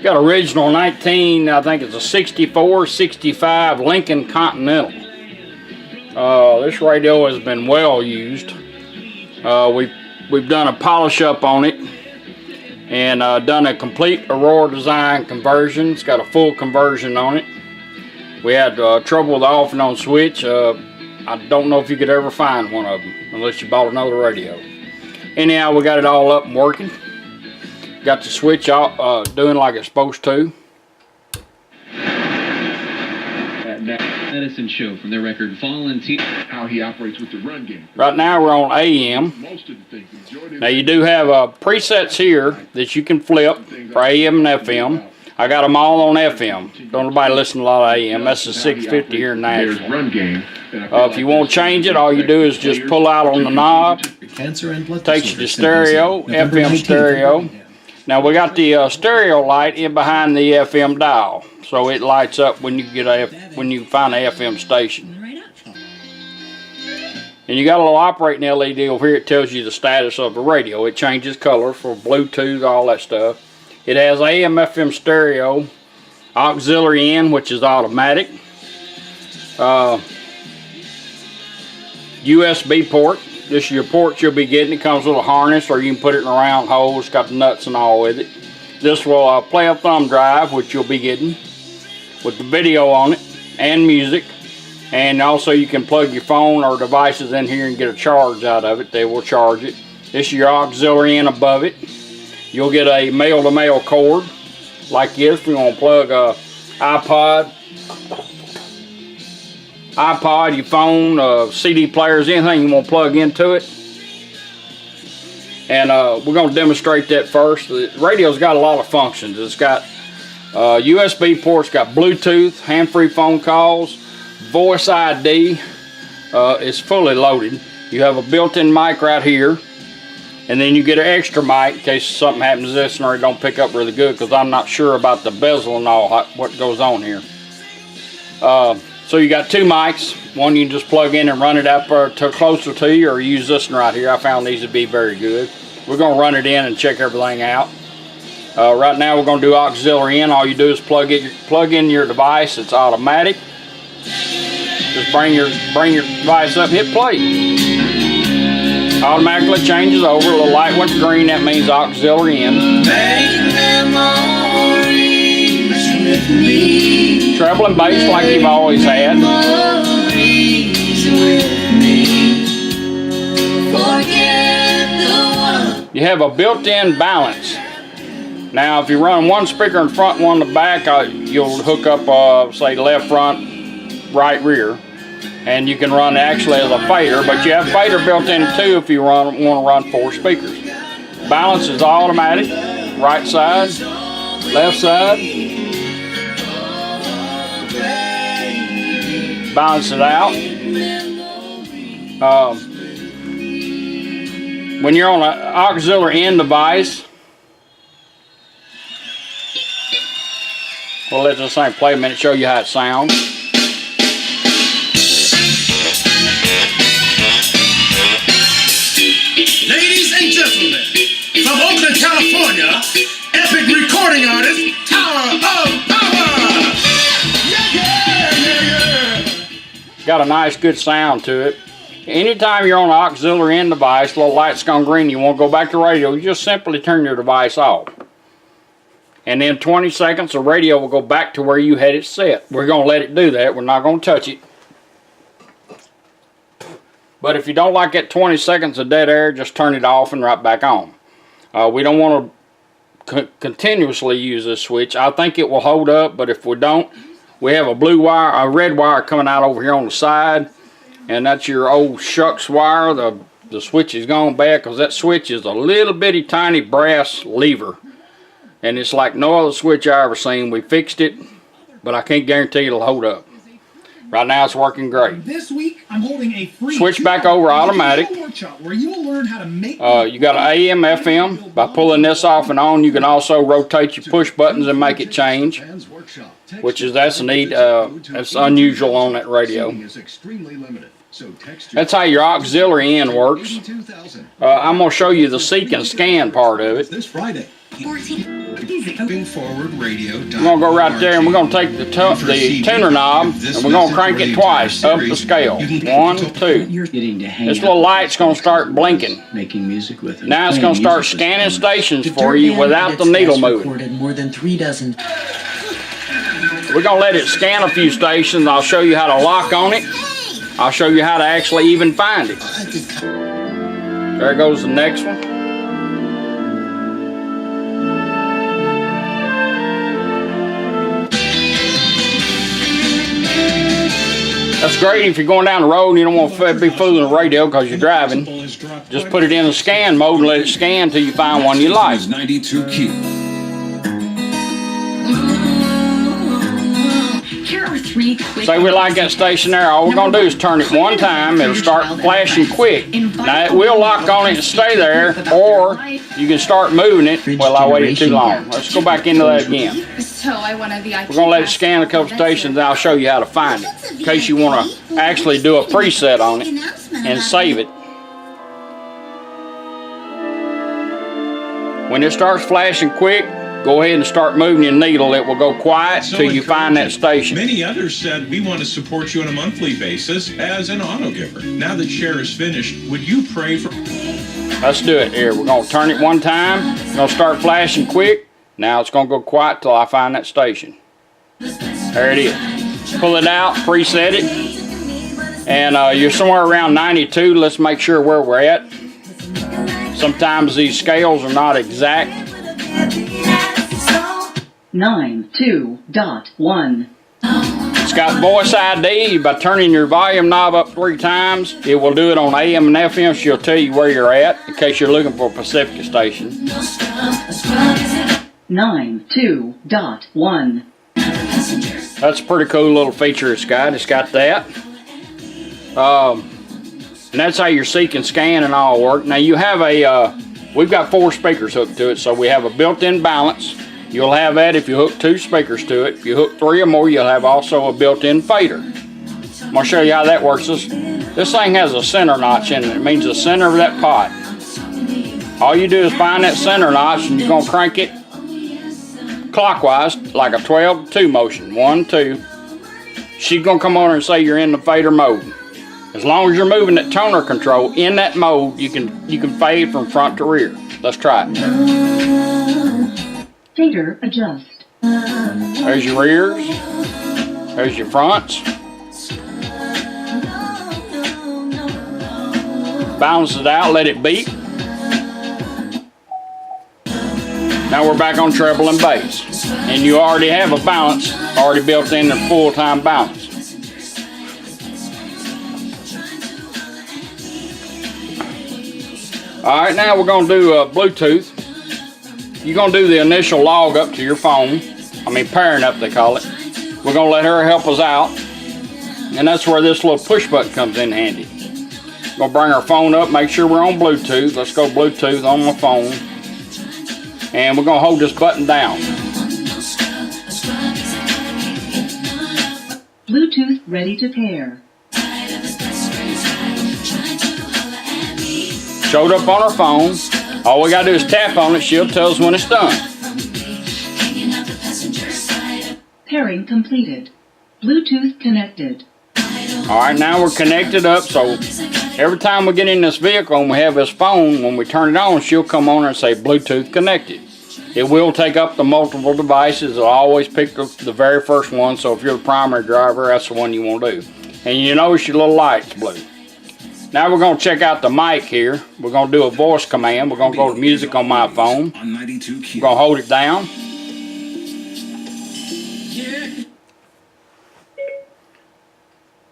Got original 19, I think it's a 64, 65 Lincoln Continental. This radio has been well used. We've done a polish up on it and done a complete Aurora design conversion. It's got a full conversion on it. We had trouble with the off and on switch. I don't know if you could ever find one of them unless you bought another radio. Anyhow, we got it all up and working. Got the switch out doing like it's supposed to. Medicine show from their record Volunteer. How he operates with the run game. Right now we're on AM. Now you do have presets here that you can flip for AM and FM. I got them all on FM. Don't nobody listen to a lot of AM. That's the 650 here in Nashville. If you want to change it, all you do is just pull out on the knob. Takes you to stereo, FM stereo. Now we got the stereo light in behind the FM dial, so it lights up when you when you find an FM station. And you got a little operating LED over here. It tells you the status of the radio. It changes color for Bluetooth, all that stuff. It has AM, FM stereo, auxiliary in, which is automatic, USB port. This is your port you'll be getting. It comes with a harness, or you can put it in a round hole. It's got the nuts and all with it. This will play a thumb drive, which you'll be getting with the video on it and music. And also you can plug your phone or devices in here and get a charge out of it. They will charge it. This is your auxiliary in above it. You'll get a male-to-male cord like this. If you want to plug a iPod, your phone, CD players, anything you want to plug into it. And we're going to demonstrate that first. The radio's got a lot of functions. It's got USB ports, got Bluetooth, hand-free phone calls, voice ID. It's fully loaded. You have a built-in mic right here. And then you get an extra mic in case something happens to this or it don't pick up really good, because I'm not sure about the bezel and all what goes on here. So you got two mics. One you can just plug in and run it up to closer to you, or use this one right here. I found these to be very good. We're going to run it in and check everything out. Right now we're going to do auxiliary in. All you do is plug in your device. It's automatic. Just bring your device up and hit play. Automatically changes over. A little light went green. That means auxiliary in. Treble and bass like you've always had. You have a built-in balance. Now if you run one speaker in front and one in the back, you'll hook up say left front, right rear. And you can run actually as a fader, but you have fader built in too if you want to run 4 speakers. Balance is automatic. Right side, left side. Balance it out. When you're on an auxiliary in device, we'll let this thing play a minute, show you how it sounds. Ladies and gentlemen, from Oakland, California, epic recording artist, Tower of Power! Yeah. Got a nice good sound to it. Anytime you're on an auxiliary in device, little light's gone green, you want to go back to radio, you just simply turn your device off. And in 20 seconds, the radio will go back to where you had it set. We're going to let it do that. We're not going to touch it. But if you don't like that 20 seconds of dead air, just turn it off and right back on. We don't want to continuously use this switch. I think it will hold up, but if we don't, we have a red wire coming out over here on the side, and that's your old shucks wire. The switch is gone bad because that switch is a little bitty tiny brass lever, and it's like no other switch I ever seen. We fixed it, but I can't guarantee it'll hold up. Right now it's working great. This week I'm holding a free switch back over automatic. Workshop where you will learn how to make you got an AM, FM. By pulling this off and on, you can also rotate your push buttons and make it change, which is that's neat. That's unusual on that radio. That's how your auxiliary in works. I'm going to show you the seek and scan part of it. This Friday. Moving forward radio. We're going to go right there and we're going to take the tuner knob and we're going to crank it twice up the scale. 1, 2. This little light's going to start blinking. Making music with it. Now it's going to start scanning stations for you without the needle moving. More than 3 dozen. We're going to let it scan a few stations. I'll show you how to lock on it. I'll show you how to actually even find it. There goes the next one. That's great if you're going down the road and you don't want to be fooling the radio because you're driving. Just put it in the scan mode and let it scan until you find one you like. 92 Q. Say we like that station there, all we're going to do is turn it one time, it'll start flashing quick. Now it will lock on it and stay there, or you can start moving it. Well, I waited too long. Let's go back into that again. We're going to let it scan a couple stations and I'll show you how to find it, in case you want to actually do a preset on it and save it. When it starts flashing quick, go ahead and start moving your needle. It will go quiet till you find that station. Many others said, we want to support you on a monthly basis as an auto giver. Now that share is finished, would you pray for... Let's do it here. We're going to turn it one time. It's going to start flashing quick. Now it's going to go quiet till I find that station. There it is. Pull it out, preset it. And you're somewhere around 92. Let's make sure where we're at. Sometimes these scales are not exact. 92.1. It's got voice ID. By turning your volume knob up 3 times, it will do it on AM and FM. She'll tell you where you're at in case you're looking for a Pacifica station. 92.1. That's a pretty cool little feature it's got. It's got that. And that's how your seek and scan and all work. Now you have we've got 4 speakers hooked to it, so we have a built-in balance. You'll have that if you hook 2 speakers to it. If you hook 3 or more, you'll have also a built-in fader. I'm going to show you how that works. This thing has a center notch in it. It means the center of that pot. All you do is find that center notch and you're going to crank it clockwise like a 12-2 motion. 1, 2. She's going to come on and say you're in the fader mode. As long as you're moving that toner control in that mode, you can fade from front to rear. Let's try it. Fader adjust. There's your rears. There's your fronts. Balance it out, let it beat. Now we're back on treble and bass. And you already have a balance already built in the full-time balance. Alright, now we're going to do Bluetooth. You're going to do the initial log up to your phone. Pairing up they call it. We're going to let her help us out. And that's where this little push button comes in handy. We're going to bring our phone up, make sure we're on Bluetooth. Let's go Bluetooth on my phone. And we're going to hold this button down. Bluetooth ready to pair. Showed up on our phone. All we gotta do is tap on it. She'll tell us when it's done. Pairing completed. Bluetooth connected. Alright, now we're connected up, so every time we get in this vehicle and we have this phone, when we turn it on, she'll come on and say Bluetooth connected. It will take up the multiple devices. It'll always pick the very first one, so if you're the primary driver, that's the one you want to do. And you notice your little light's blue. Now we're going to check out the mic here. We're going to do a voice command. We're going to go to music on my phone. We're going to hold it down.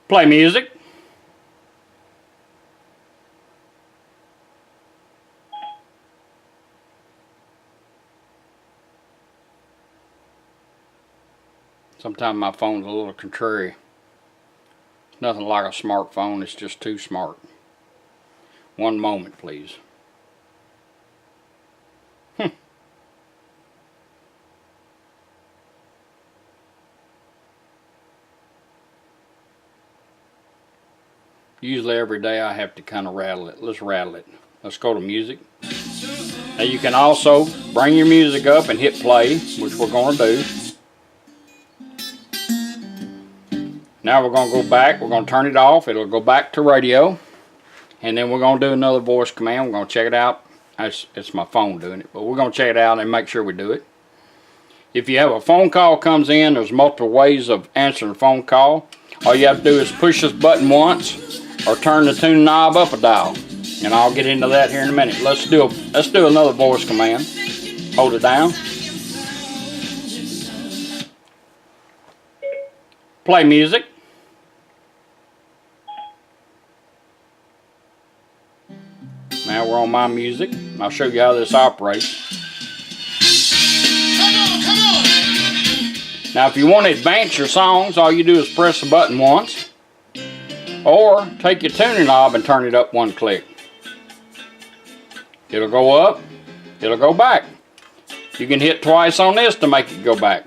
Play music. Sometimes my phone's a little contrary. It's nothing like a smartphone, it's just too smart. One moment, please. Usually every day I have to kind of rattle it. Let's rattle it. Let's go to music. Now you can also bring your music up and hit play, which we're going to do. Now we're going to go back. We're going to turn it off. It'll go back to radio. And then we're going to do another voice command. We're going to check it out. It's my phone doing it, but we're going to check it out and make sure we do it. If you have a phone call comes in, there's multiple ways of answering a phone call. All you have to do is push this button once or turn the tune knob up a dial. And I'll get into that here in a minute. Let's do another voice command. Hold it down. Play music. Now we're on my music. I'll show you how this operates. Come on! Now if you want to advance your songs, all you do is press the button once. Or take your tuning knob and turn it up one click. It'll go up, it'll go back. You can hit twice on this to make it go back.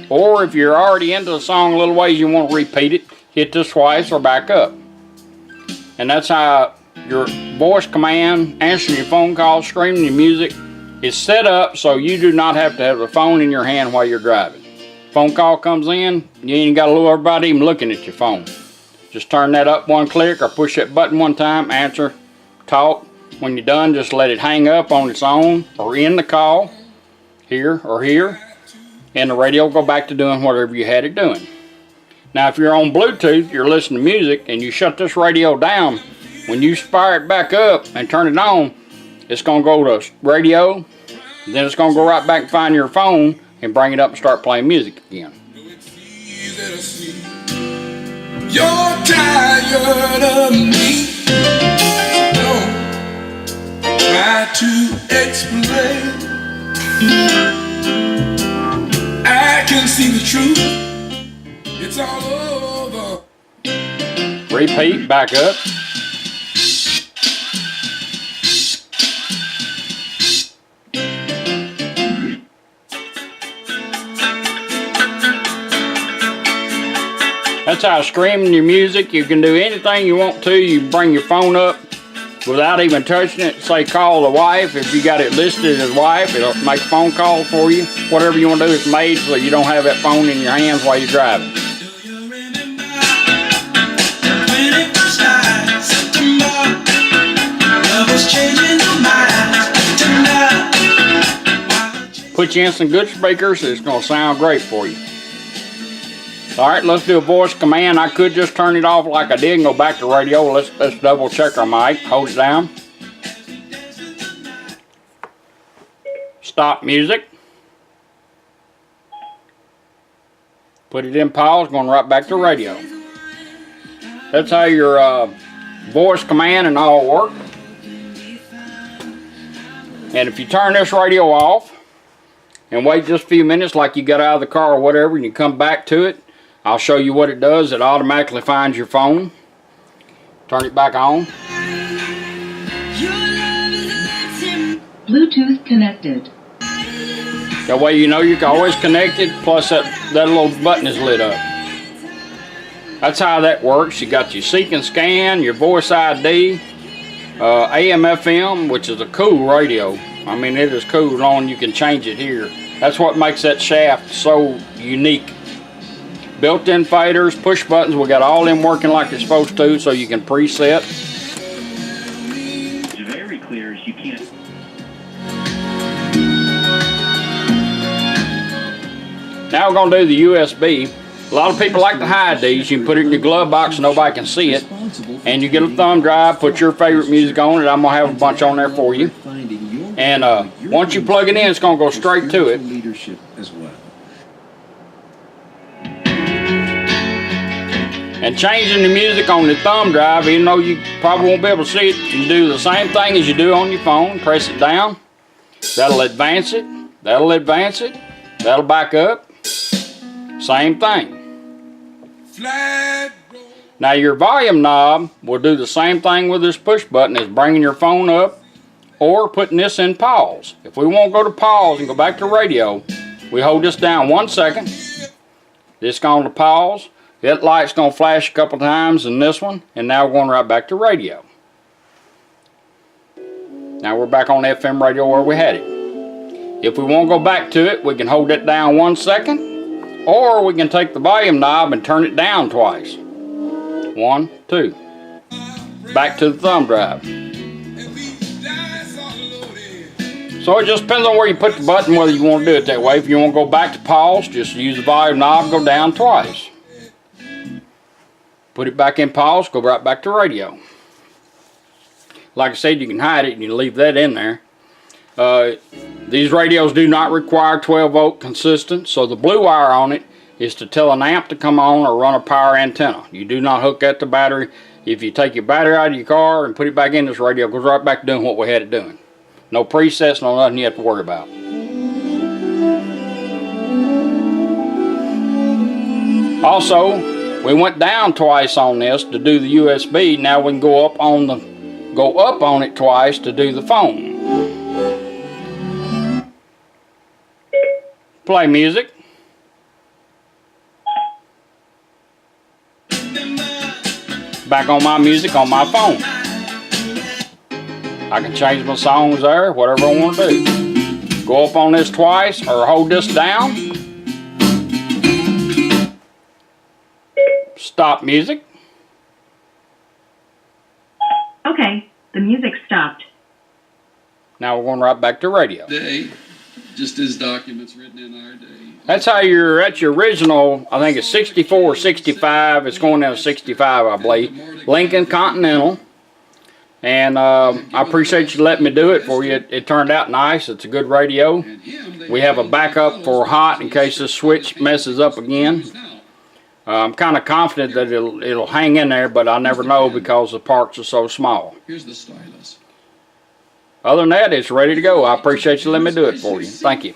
Or if you're already into the song a little ways, you want to repeat it, hit this twice or back up. And that's how your voice command, answering your phone calls, streaming your music is set up so you do not have to have the phone in your hand while you're driving. Phone call comes in, you ain't got to lure everybody even looking at your phone. Just turn that up one click or push that button one time, answer, talk. When you're done, just let it hang up on its own or end the call here or here, and the radio will go back to doing whatever you had it doing. Now if you're on Bluetooth, you're listening to music and you shut this radio down, when you fire it back up and turn it on, it's going to go to radio, then it's going to go right back and find your phone and bring it up and start playing music again. You're tired of me, so don't try to explain. I can see the truth, it's all over. Repeat, back up. That's how streaming your music. You can do anything you want to. You bring your phone up without even touching it. Say call the wife. If you got it listed as wife, it'll make a phone call for you. Whatever you want to do, it's made so you don't have that phone in your hands while you're driving. Put you in some good speakers. It's going to sound great for you. Alright, let's do a voice command. I could just turn it off like I did and go back to radio. Let's double check our mic. Hold it down. Stop music. Put it in pause, going right back to radio. That's how your voice command and all work. And if you turn this radio off and wait just a few minutes like you got out of the car or whatever and you come back to it, I'll show you what it does. It automatically finds your phone. Turn it back on. Bluetooth connected. That way you know you're always connected, plus that little button is lit up. That's how that works. You got your seek and scan, your voice ID, AM FM, which is a cool radio. I mean, it is cool on, you can change it here. That's what makes that shaft so unique. Built-in faders, push buttons, we got all them working like they're supposed to, so you can preset. It's very clear as you can't. Now we're going to do the USB. A lot of people like to hide these. You can put it in your glove box so nobody can see it. And you get a thumb drive, put your favorite music on it. I'm going to have a bunch on there for you. And once you plug it in, it's going to go straight to it. And changing the music on the thumb drive, even though you probably won't be able to see it, you do the same thing as you do on your phone. Press it down. That'll advance it. That'll advance it. That'll back up. Same thing. Now your volume knob will do the same thing with this push button as bringing your phone up or putting this in pause. If we want to go to pause and go back to radio, we hold this down 1 second. This going to pause. That light's going to flash a couple times in this one, and now we're going right back to radio. Now we're back on FM radio where we had it. If we want to go back to it, we can hold it down 1 second, or we can take the volume knob and turn it down twice. 1, 2. Back to the thumb drive. So it just depends on where you put the button, whether you want to do it that way. If you want to go back to pause, just use the volume knob, go down twice. Put it back in pause, go right back to radio. Like I said, you can hide it and you leave that in there. These radios do not require 12 volt consistent, so the blue wire on it is to tell an amp to come on or run a power antenna. You do not hook that to battery. If you take your battery out of your car and put it back in, this radio goes right back to doing what we had it doing. No presets, no nothing you have to worry about. Also, we went down twice on this to do the USB. Now we can go up on it twice to do the phone. Play music. Back on my music on my phone. I can change my songs there, whatever I want to do. Go up on this twice or hold this down. Stop music. Okay, the music stopped. Now we're going right back to radio. Day, just as documents written in our day. That's how you're at your original, I think it's 64 or 65. It's going down to 65, I believe. Lincoln Continental. And I appreciate you letting me do it for you. It turned out nice. It's a good radio. We have a backup for hot in case this switch messes up again. I'm kind of confident that it'll hang in there, but I never know because the parts are so small. Here's the stylus. Other than that, it's ready to go. I appreciate you letting me do it for you. Thank you.